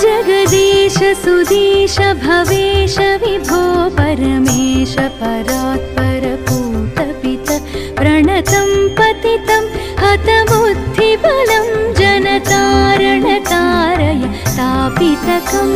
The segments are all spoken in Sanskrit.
जगदीश सुधीश भवेश विभो परमेश परात्पर पूतपित प्रणतं पतितं हतबुद्धिबलं जनतारण तारय तापितकम्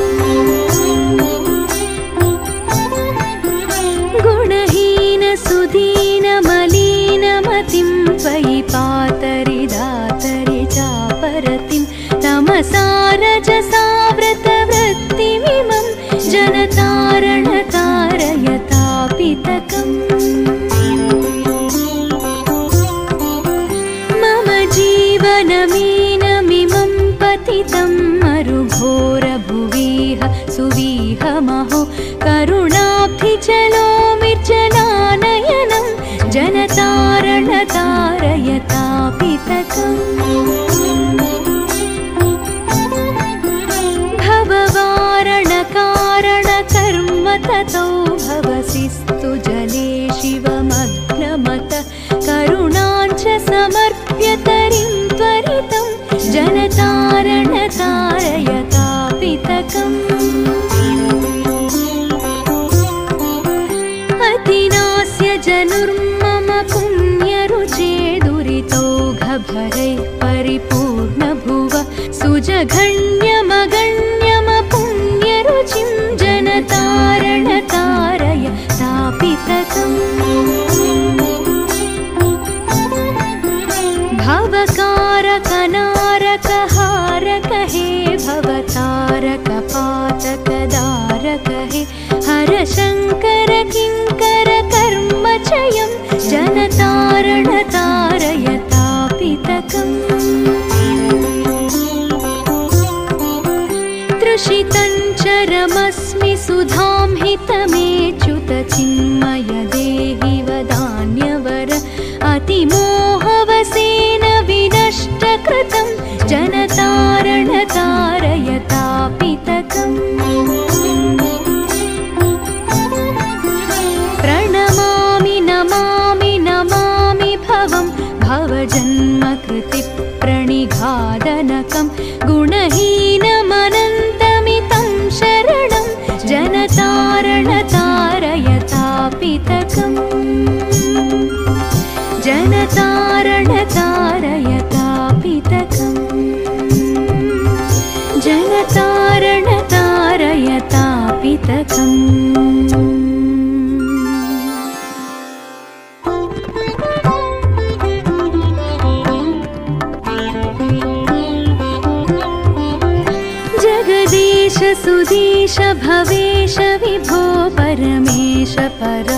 गुणहीन सुदीन मलिन मतिं त्वयि पातरि दातरि चापरतिं तमसारजसा व्रतवृत्तिमिमं जनतारण तारय तापितकम् मम जीवनमीनमिमं पतितं मरुघोरभुवीह सुवीहमहो करुणाब्धिचलो मिर्जनानयनं जनतारण तारय तापितकम् भववारणकारणकर्म ततो भवसिस्तु जले शिवमग्नमत करुणाञ्च समर्प्य तरिं त्वरितं जनतारण तारय तापितकम् अतिनास्य जनुर्मम पुण्यरुचे दुरितौघभरैः परिपूर्णभुव सुजघन्यमगण्यमपुण्यरुचिं जनतारण तारय तापितकम् भवकारकनारकहारक हे भवतारकपातकदारक हे हर शङ्कर किङ्कर कर्मचयं जनतारण तारय तापितकम् तृषितं चरमस्मि सुधां हितमेच्युत चिन्मय देहि वदान्यवर अतिमोहवसेन विनष्टकृतं जनतारण तारय तापितकम् प्रणमामि नमामि नमामि भवं भवजन्मकृति प्रणिघादनकं गुणहीनमनन्तमितं शरणं जनतारण तारय तापितकम् जनतारण तारय तापितकम् जनतारण तारय तापितकम् जगदीश सुधीश भवेश विभो परमेश परा